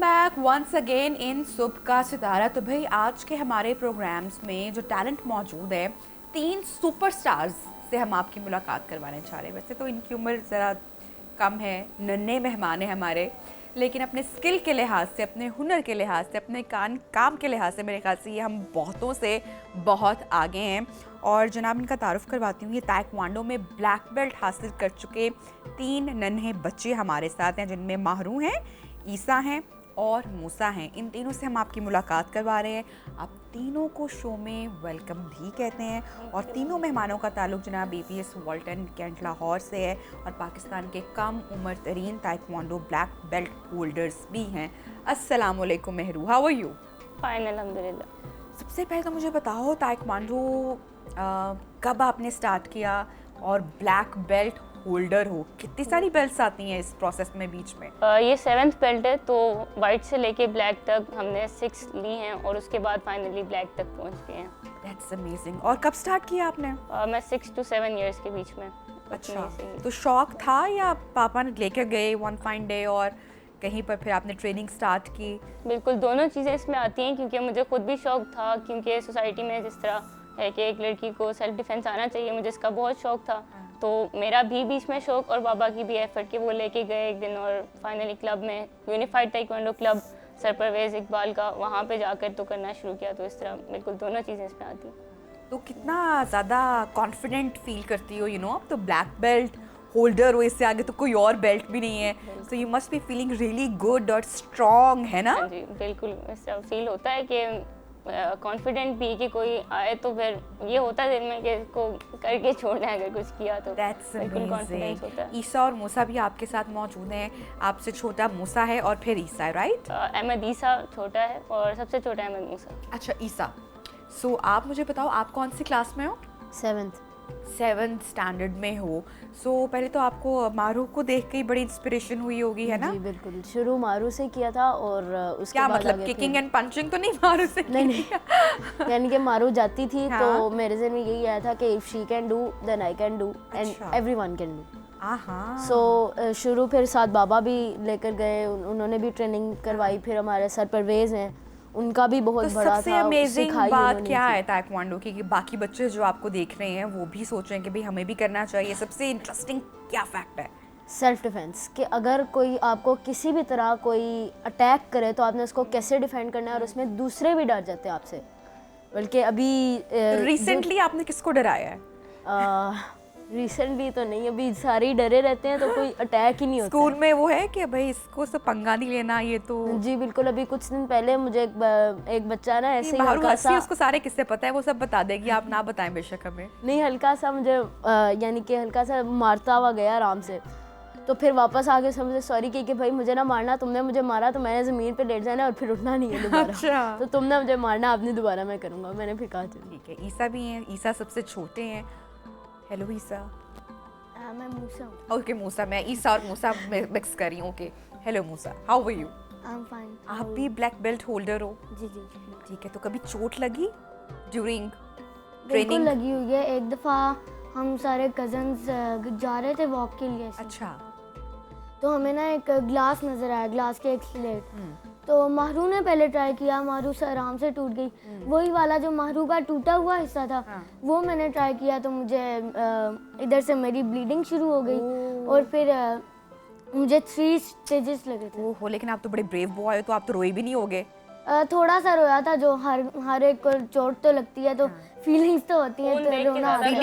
Back once again in सुबह का सितारा। तो भाई आज के हमारे प्रोग्राम्स में जो टैलेंट मौजूद है, 3 सुपरस्टार्स से हम आपकी मुलाकात करवाने चाह रहे हैं। वैसे तो इनकी उम्र ज़रा कम है, नन्हे मेहमान हैं हमारे, लेकिन अपने स्किल के लिहाज से, अपने हुनर के लिहाज से, अपने काम के लिहाज से मेरे ख्याल से ये हम बहुतों से बहुत आगे हैं। और जनाब इनका तारुफ करवाती हूँ। ये ताइक्वांडो में ब्लैक बेल्ट हासिल कर चुके 3 नन्हे बच्चे हमारे साथ हैं, जिनमें माहरू हैं, ईसा हैं और मूसा हैं। इन तीनों से हम आपकी मुलाकात करवा रहे हैं। आप तीनों को शो में वेलकम भी कहते हैं। और तीनों मेहमानों का ताल्लुक जनाब APS वाल्टन कैंट लाहौर से है और पाकिस्तान के कम उम्र तरीन ताइक्वांडो ब्लैक बेल्ट होल्डर्स भी हैं। अस्सलाम वालेकुम Mehru, how are you? Fine अल्हम्दुलिल्लाह। सबसे पहले तो मुझे बताओ ताइक्वांडो कब आपने स्टार्ट किया और ब्लैक बेल्ट होल्डर हो, कितनी सारी बेल्ट्स आती हैं इस प्रोसेस में बीच में? ये 7th बेल्ट है, तो वाइट से लेके ब्लैक तक हमने 6 ली हैं और उसके बाद फाइनली ब्लैक तक पहुंच गए हैं। That's amazing. और कब स्टार्ट किया आपने? मैं 6 to 7 इयर्स के बीच में। अच्छा, तो शौक था या पापा ने लेकर गए वन फाइन डे और कहीं पर फिर आपने ट्रेनिंग स्टार्ट की? बिल्कुल, दोनों चीज़ें इसमें आती हैं, क्योंकि मुझे खुद भी शौक था, क्योंकि सोसाइटी में जिस तरह है कि एक लड़की को सेल्फ डिफेंस आना चाहिए, मुझे इसका बहुत शौक था। तो मेरा भी बीच में शौक और बाबा की भी एफर्ट कि वो लेके गए एक दिन, और फाइनली क्लब में unified taekwondo club sir Parvez Iqbal का, वहाँ पे जाकर तो करना शुरू किया। तो इस तरह बिल्कुल दोनों चीज़ें इसमें आती हैं। तो कितना ज़्यादा कॉन्फिडेंट फील करती हो, अब तो ब्लैक बेल्ट होल्डर हो, इससे आगे तो कोई और बेल्ट भी नहीं है, so you must be feeling really good और स्ट्रॉन्ग, है ना? हाँ जी, बिल्कुल ऐसा फील होता है कि कॉन्फिडेंट भी कि कोई आए तो फिर ये होता है दिल में कि इसको करके छोड़ना है, अगर कुछ किया तो बिल्कुल कॉन्फिडेंस होता है। ईसा और मूसा भी आपके साथ मौजूद हैं। आपसे छोटा मूसा है और फिर ईसा है, राइट? अहमद ईसा छोटा है और सबसे छोटा अहमद मूसा। अच्छा ईसा, सो आप मुझे बताओ आप कौन सी क्लास में हो? 7th स्टैंडर्ड में हो। सो पहले तो आपको मारू को देख के ही बड़ी इंस्पिरेशन हुई होगी, है ना? जी बिल्कुल, शुरू मारू से किया था और उसके क्या बाद मतलब किकिंग एंड पंचिंग तो नहीं मारू से? नहीं यानी कि मारू जाती थी। हाँ? तो मेरे ज़हन में यही आया था कि if she can do then I can do and everyone can do. So शुरू फिर साथ बाबा भी लेकर गए, उन्होंने भी ट्रेनिंग करवाई। फिर हमारे सर परवेज़ हैं, उनका भी बहुत तो बड़ा सबसे था। अमेजिंग बात क्या है ताइक्वांडो की कि बाकी बच्चे जो आपको देख रहे हैं वो भी सोच रहे हैं कि भाई हमें भी करना चाहिए? सबसे इंटरेस्टिंग क्या फैक्ट है? सेल्फ डिफेंस, कि अगर कोई आपको किसी भी तरह कोई अटैक करे तो आपने उसको कैसे डिफेंड करना है, और उसमें दूसरे भी डर जाते हैं आपसे। बल्कि अभी रिसेंटली आपने किसको डराया है? रिसेंटली तो नहीं, अभी सारे ही डरे रहते हैं, तो कोई अटैक ही नहीं होता। स्कूल में वो है कि भाई इसको सब पंगा नहीं लेना, ये तो जी बिल्कुल। अभी कुछ दिन पहले मुझे एक बच्चा ना ऐसे ही हल्का सा, उसको सारे किस्से पता है, वो सब बता देगी, आप ना बताएं बेशक हमें। नहीं, हल्का सा मुझे यानी कि हल्का सा मारता हुआ गया आराम से। तो फिर वापस आके मुझे सॉरी की कि भाई मुझे ना मारना, तुमने मुझे मारा तो मैंने ज़मीन पे लेट जाना और फिर उठना नहीं है दोबारा। अच्छा। तो तुमने मुझे मारना, अब नहीं दोबारा मैं करूँगा। मैंने फिर कहा ठीक है। ईसा भी हैं, ईसा सबसे छोटे हैं। हेलो ईसा। मैं मूसा हूँ। ओके मूसा, मैं ईसा और मूसा मिक्स कर रही हूँ। Okay hello Musa, how are you? I am fine. आप भी ब्लैक बेल्ट होल्डर हो? जी जी ठीक है। तो कभी चोट लगी ड्यूरिंग बिल्कुल ट्रेनिंग? लगी हुई है। एक दफ़ा हम सारे कज़न्स जा रहे थे वॉक के लिए ऐसे। अच्छा। तो हमें ना एक ग्लास नज़र आया, ग्लास के एक स्लेट। तो माहरू ने पहले ट्राई किया, माहरू से आराम से टूट गई। वही वाला जो माहरू का टूटा हुआ हिस्सा था, वो मैंने ट्राई किया तो मुझे इधर से मेरी ब्लीडिंग शुरू हो गई और फिर मुझे 3 स्टेजेस लगे थे। ओहो, लेकिन आप तो बड़े ब्रेव बॉय हो, तो आप तो रोए भी नहीं होगे? थोड़ा सा रोया था। जो हर एक को चोट तो लगती है तो फीलिंग्स तो होती हैं, तो रोना आता है।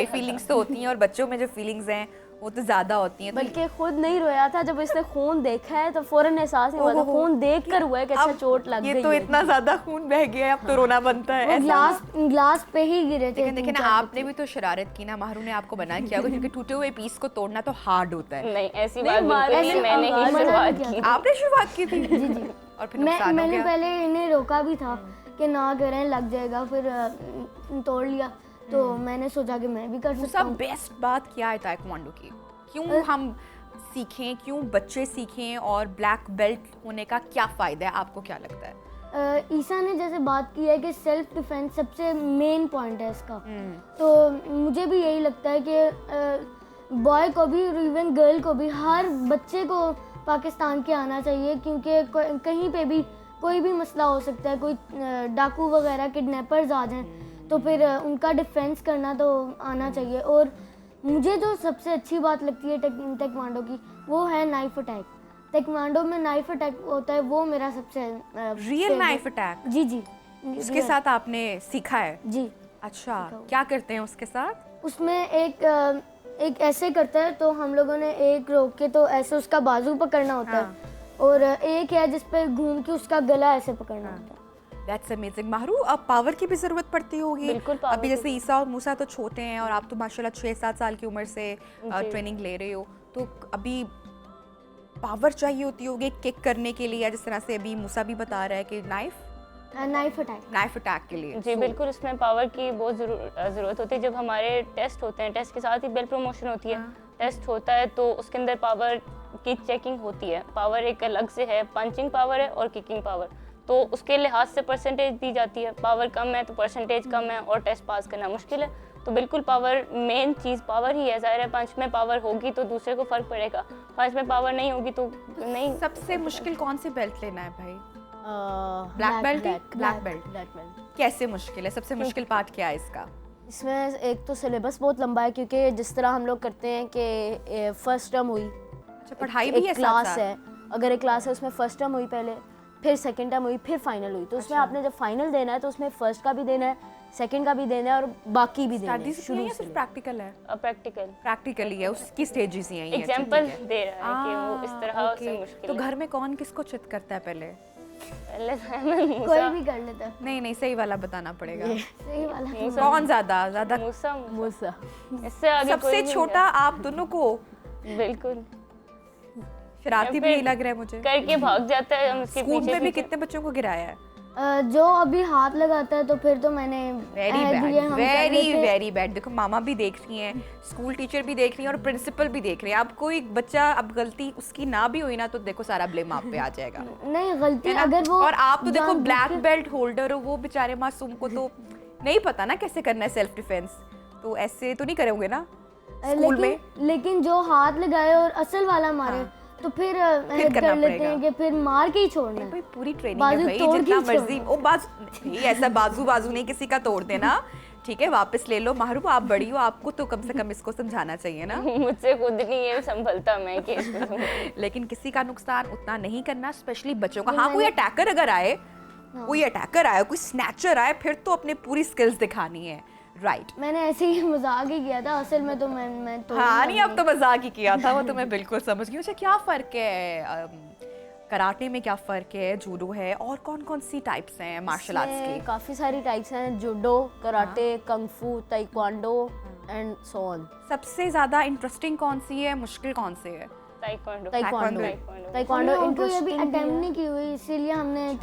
फीलिंग्स तो होती हैं, और बच्चों में जो फीलिंग्स हैं वो तो ज्यादा होती हैं। बल्कि खुद नहीं रोया था, जब इसने खून देखा है तो फौरन एहसास नहीं हुआ था। खून देखकर हुआ है कि अच्छा चोट लग गई ये तो इतना ज्यादा खून बह गया है, अब तो रोना बनता है। वो ग्लास पे ही गिरे थे। लेकिन आपने भी तो शरारत की ना, माहरू ने आपको मना किया होगा, क्योंकि टूटे हुए पीस को तोड़ना तो हार्ड होता है। नहीं, ऐसी बात बिल्कुल नहीं, मैंने ही शुरुआत की। आपने शुरुआत की थी? जी जी। और फिर मैंने पहले इन्हें रोका भी था कि ना करें, लग जाएगा, फिर तोड़ लिया। तो मैंने सोचा कि मैं भी कर सकता हूँ। बेस्ट बात क्या है ताइक्वांडो की? क्यों हम सीखें, क्यों बच्चे सीखें, और ब्लैक बेल्ट होने का क्या फ़ायदा है, आपको क्या लगता है? ईसा ने जैसे बात की है कि सेल्फ डिफेंस सबसे मेन पॉइंट है इसका। तो मुझे भी यही लगता है कि बॉय को भी और इवन गर्ल को भी, हर बच्चे को पाकिस्तान के आना चाहिए, क्योंकि कहीं पे भी कोई भी मसला हो सकता है, कोई डाकू वगैरह किडनैपर्स आ जाएं तो फिर उनका डिफेंस करना तो आना चाहिए। और मुझे जो सबसे अच्छी बात लगती है ताइक्वांडो की, वो है नाइफ अटैक। ताइक्वांडो में नाइफ अटैक होता है, वो मेरा सबसे रियल नाइफ अटैक? जी जी, उसके साथ आपने सीखा है? जी। अच्छा, क्या करते हैं उसके साथ? उसमें एक ऐसे करता है, तो हम लोगों ने एक रोक के तो ऐसे उसका बाजू पकड़ना होता है, और एक है जिस पे घूम के उसका गला ऐसे पकड़ना होता है। That's amazing। माहरू, अब पावर की भी जरूरत पड़ती होगी? बिल्कुल पावर अभी जैसे ईसा और मूसा तो छोटे हैं और आप तो माशाल्लाह 6-7 साल की उम्र से ट्रेनिंग ले रहे हो, तो अभी पावर चाहिए होती होगी किक करने के लिए, जिस तरह से अभी मूसा भी बता रहा है कि नाइफ अटैक के लिए। जी बिल्कुल, उसमें पावर की बहुत ज़रूरत होती है। जब हमारे टेस्ट होते हैं, टेस्ट के साथ ही बेल्ट प्रमोशन होती है, टेस्ट होता है तो उसके अंदर पावर की चेकिंग होती है। पावर एक अलग से है, पंचिंग पावर है और किकिंग पावर, तो उसके लिहाज से परसेंटेज दी जाती है। पावर कम है तो परसेंटेज कम है और टेस्ट पास करना मुश्किल है। तो बिल्कुल पावर, मेन चीज़ पावर ही है। ज़ाहिर है पंच में पावर होगी तो दूसरे को फ़र्क पड़ेगा, पंच में पावर नहीं होगी तो नहीं। सबसे मुश्किल कौन सी बेल्ट लेना है भाई? ब्लैक बेल्ट कैसे मुश्किल है? सबसे मुश्किल पार्ट क्या है इसका? इसमें एक तो सिलेबस बहुत लंबा है, क्योंकि जिस तरह हम लोग करते हैं कि फर्स्ट टर्म हुई, अच्छा पढ़ाई भी है, क्लास है, अगर एक क्लास है उसमें फर्स्ट टर्म हुई पहले, फिर सेकंड टर्म हुई, फिर फाइनल हुई, तो उसमें आपने जब फाइनल देना है तो उसमें फर्स्ट का भी देना है, सेकंड का भी देना है और बाकी भी देना है। शुरू से सिर्फ प्रैक्टिकल है? प्रैक्टिकली है, उसकी स्टेजेस ही हैं। एग्जांपल दे रहा है कि वो इस तरह से मुश्किल तो घर में कौन किसको चित करता है पहले? कोई भी कर लेता है। नहीं सही वाला बताना पड़ेगा। सही वाला कौन ज्यादा? मूसा। इससे आगे सबसे छोटा आप दोनों को? बिल्कुल, शरारती भी लग रहा है मुझे। करके भाग जाता है, हम उसके स्कूल पीछे में भी कितने बच्चों को गिराया है? जो अभी हाथ लगाता है तो फिर तो मैंने वेरी बैड। देखो मामा भी देख रही हैं, स्कूल टीचर भी देख रही हैं और प्रिंसिपल भी देख रहे हैं। अब कोई बच्चा, अब गलती उसकी ना भी हुई ना तो देखो सारा ब्लेम आप पे आ जाएगा। नहीं, गलती अगर वो, और आप तो देखो ब्लैक बेल्ट होल्डर हो, वो बेचारे मासूम को तो नहीं पता ना कैसे करना है सेल्फ डिफेंस, तो ऐसे तो नहीं करोगे ना स्कूल में। लेकिन जो हाथ लगाए और असल वाला मारे तो फिर कर लेते हैं कि फिर मार के ही छोड़ना है। भाई पूरी ट्रेनिंग है भाई, जितना मर्जी वो ऐसा बाजू नहीं किसी का तोड़ देना, ठीक है वापस ले लो। माहरू आप बड़ी हो, आपको तो कम से कम इसको समझाना चाहिए ना। मुझसे खुद नहीं ये संभलता मैं कि लेकिन किसी का नुकसान उतना नहीं करना, स्पेशली बच्चों का। हाँ, कोई अटैकर अगर आए, कोई स्नैचर आए, फिर तो अपनी पूरी स्किल्स दिखानी है। राइट, मैंने ऐसे ही मजाक ही किया था, असल में तो मैं तो हाँ नहीं, अब तो मजाक ही किया था, वो तो मैं बिल्कुल समझ गई। अच्छा, क्या फ़र्क है कराटे में, क्या फ़र्क है, जूडो है, और कौन कौन सी टाइप्स हैं मार्शल आर्ट्स की? काफ़ी सारी टाइप्स हैं, जूडो, कराटे, कंग फू, ताइक्वांडो एंड सो ऑन। सबसे ज़्यादा इंटरेस्टिंग कौन सी है, मुश्किल कौन सी है? ताइक्वांडो अभी अटेम्प्ट नहीं की हुई, इसीलिए हमें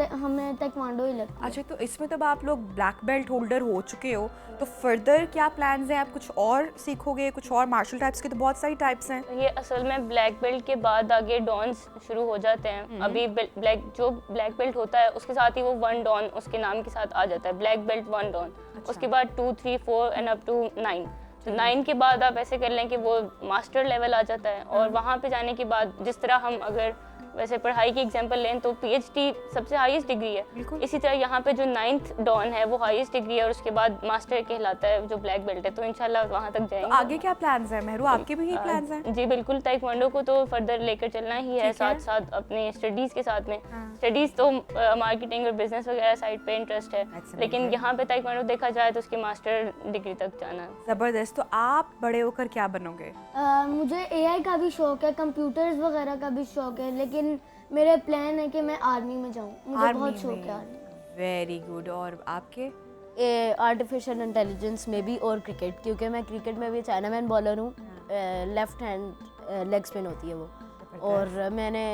ताइक्वांडो ही लगता है। अच्छा, तो इसमें तब आप लोग ब्लैक बेल्ट होल्डर हो चुके हो, तो फर्दर क्या प्लान्स हैं? आप कुछ और सीखोगे, कुछ और मार्शल टाइप्स की तो बहुत सारी टाइप्स हैं। ये असल में ब्लैक बेल्ट के बाद आगे डॉन्स शुरू हो जाते हैं। अभी ब्लैक बेल्ट होता है उसके साथ ही वो 1 डॉन उसके नाम के साथ आ जाता है, ब्लैक बेल्ट 1 डॉन। उसके बाद 2, 3, 4 एंड अप टू 9। तो 9 के बाद आप ऐसे कर लें कि वो मास्टर लेवल आ जाता है, और वहाँ पे जाने के बाद जिस तरह हम अगर वैसे पढ़ाई की एग्जांपल लें तो PhD सबसे हाईएस्ट डिग्री है, इसी तरह यहाँ पे जो 9th डॉन है वो हाईएस्ट डिग्री है और उसके बाद मास्टर कहलाता है जो ब्लैक बेल्ट है। तो इंशाल्लाह वहाँ तक जाएंगे। तो आगे क्या प्लान्स हैं मेहरू, आपके भी यही प्लान्स हैं? जी बिल्कुल, ताइक्वांडो को तो फर्दर लेकर चलना ही है, साथ साथ अपने स्टडीज़ के साथ में। स्टडीज़ तो मार्केटिंग और बिजनेस वगैरह साइड पे इंटरेस्ट है, लेकिन यहाँ पे ताइक्वांडो देखा जाए तो उसकी मास्टर डिग्री तक जाना है। ज़बरदस्त। तो आप बड़े होकर क्या बनोगे? मुझे AI का भी शौक है, कंप्यूटर्स वगैरह का भी शौक है, लेकिन मेरे प्लान है कि मैं आर्मी में जाऊँ, मुझे बहुत शौक है आर्मी। Very good. और आपके? आर्टिफिशियल इंटेलिजेंस में भी और क्रिकेट, क्योंकि मैं क्रिकेट में भी चाइनामैन बॉलर हूँ, लेफ्ट हैंड लेग स्पिन होती है वो। और मैंने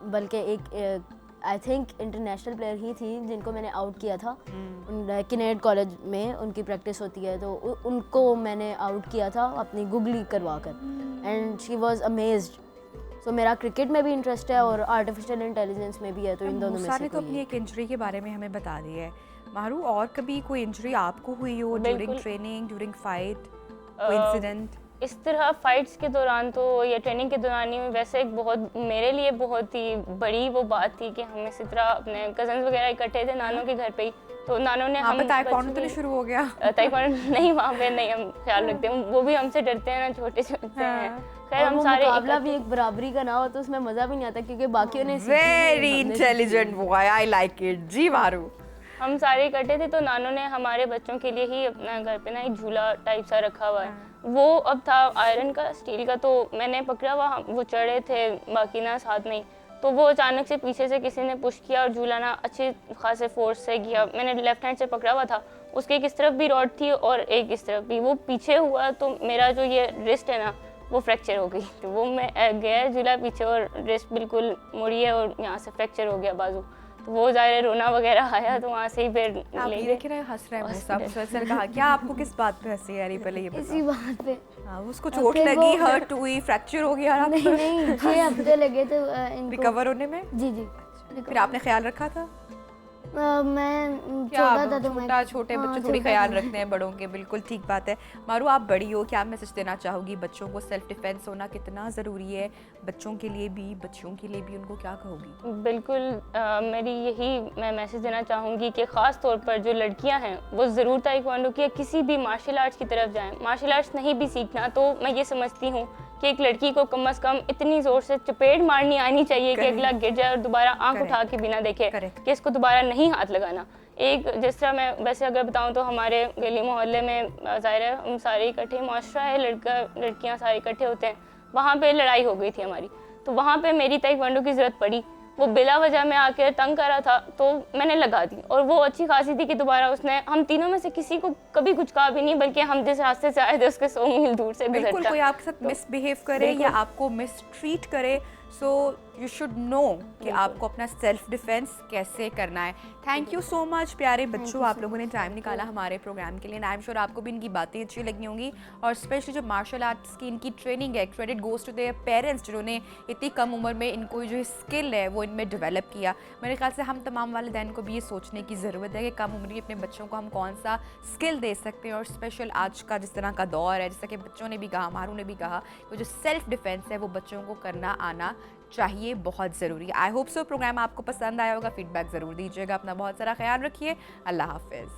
बल्कि एक आई थिंक इंटरनेशनल प्लेयर ही थी जिनको मैंने आउट किया था, किनेड कॉलेज में उनकी प्रैक्टिस होती है, तो उनको मैंने आउट किया था अपनी गुगली करवा कर, एंड शी वाज अमेज्ड। सो मेरा क्रिकेट में भी इंटरेस्ट है और आर्टिफिशियल इंटेलिजेंस में भी है, तो इन दोनों में से तो अपनी एक इंजरी के बारे में हमें बता दी है। माहरू, और कभी कोई इंजरी आपको हुई हो ड्यूरिंग ट्रेनिंग, ड्यूरिंग फाइट, कोई इंसिडेंट? इस तरह फाइट्स के दौरान तो या ट्रेनिंग के दौरान ही वैसे एक बहुत मेरे लिए बहुत ही बड़ी वो बात थी कि हम इसी तरह अपने कजन्स वगैरह इकट्ठे थे नानों के घर पे ही, तो नानों ने हम ताइक्वांडो तो शुरू हो गया। ताइक्वांडो नहीं, वहाँ पे नहीं हम ख्याल रखते हैं, वो भी हमसे डरते हैं ना, छोटे छोटे हैं। खैर हम सारे मुकाबला भी एक बराबरी का ना हो तो उसमें मजा भी नहीं आता क्योंकि बाकियों ने very intelligent boy, I like it. जी मारू। हम सारे इकट्ठे थे तो नानों ने हमारे बच्चों के लिए ही अपना घर पे ना एक झूला टाइप सा रखा हुआ है, वो अब था आयरन का स्टील का, तो मैंने पकड़ा हुआ, वो चढ़े थे बाकी ना साथ में, तो वो अचानक से पीछे से किसी ने पुश किया और झूला ना अच्छे खासे फोर्स से किया। मैंने लेफ्ट हैंड से पकड़ा हुआ था, उसके एक इस तरफ भी रॉड थी और एक इस तरफ भी, वो पीछे हुआ तो मेरा जो ये रिस्ट है ना वो फ्रैक्चर हो गई, तो वो मैं गया झूला पीछे और रिस्ट बिल्कुल मुड़ी है और यहाँ से फ्रैक्चर हो गया बाजू, तो वो ज़ाहिर रोना वगैरह आया, तो वहाँ से ही फिर हंस रहे हैं सर कहा क्या आपको किस बात पे हंसी आ रही, पहले ये इसी बात पे। हाँ, उसको चोट लगी, हर्ट हुई, फ्रैक्चर हो गया? नहीं 6 हफ्ते लगे थे इनको रिकवर होने में। जी। फिर आपने ख्याल रखा था? मैं छोटा था तो मैं छोटे बच्चे थोड़ी ख्याल रखते हैं बड़ों के, बिल्कुल ठीक बात है। मारू आप बड़ी हो, क्या मैसेज देना चाहोगी बच्चों को? सेल्फ डिफेंस होना कितना ज़रूरी है बच्चों के लिए भी, बच्चियों के लिए भी, उनको क्या कहोगी? बिल्कुल मेरी यही मैं मैसेज देना चाहूँगी कि ख़ास तौर पर जो लड़कियां हैं वो ज़रूर ताइक्वांडो की या किसी भी मार्शल आर्ट्स की तरफ जाएं। मार्शल आर्ट्स नहीं भी सीखना तो मैं ये समझती हूँ कि एक लड़की को कम से कम इतनी ज़ोर से चपेट मारनी आनी चाहिए कि अगला गिर जाए और दोबारा आंख उठा के बिना देखे कि इसको दोबारा नहीं हाथ लगाना। एक जिस तरह मैं वैसे अगर बताऊं तो हमारे गली मोहल्ले में ज़ाहिर है हम सारे इकट्ठे, माशरा है, लड़कियां सारे इकट्ठे होते हैं, वहाँ पे लड़ाई हो गई थी हमारी, तो वहाँ पे मेरी ताइक्वांडो की ज़रूरत पड़ी। वो बिला वजह में आकर तंग कर रहा था तो मैंने लगा दी, और वो अच्छी खासी थी कि दोबारा उसने हम तीनों में से किसी को कभी कुछ कहा भी नहीं, बल्कि हम जिस रास्ते से आए थे उसके 100 मील दूर से गुजरता। बिल्कुल, कोई आपके साथ मिसबिहेव करे या आपको मिसट्रीट करे, सो यू शुड नो कि आपको अपना सेल्फ डिफेंस कैसे करना है। थैंक यू सो मच प्यारे बच्चों, आप लोगों ने टाइम निकाला हमारे प्रोग्राम के लिए। आई एम श्योर आपको भी इनकी बातें अच्छी लगी होंगी, और स्पेशली जो मार्शल आर्ट्स की इनकी ट्रेनिंग है, credit goes to their parents जिन्होंने इतनी कम उम्र में इनको जो स्किल है वो इनमें डेवलप किया। मेरे ख्याल से हम तमाम वालिदैन को भी ये सोचने की ज़रूरत है कि कम उम्र में अपने बच्चों को हम कौन सा स्किल दे सकते हैं, और स्पेशल आज का जिस तरह का दौर है, जैसा कि बच्चों ने भी कहा, मारू ने भी कहा, वो जो सेल्फ डिफेंस है वो बच्चों को करना आना चाहिए, बहुत ज़रूरी है। आई होप सो प्रोग्राम आपको पसंद आया होगा, फीडबैक ज़रूर दीजिएगा, अपना बहुत सारा ख्याल रखिए, अल्लाह हाफिज़।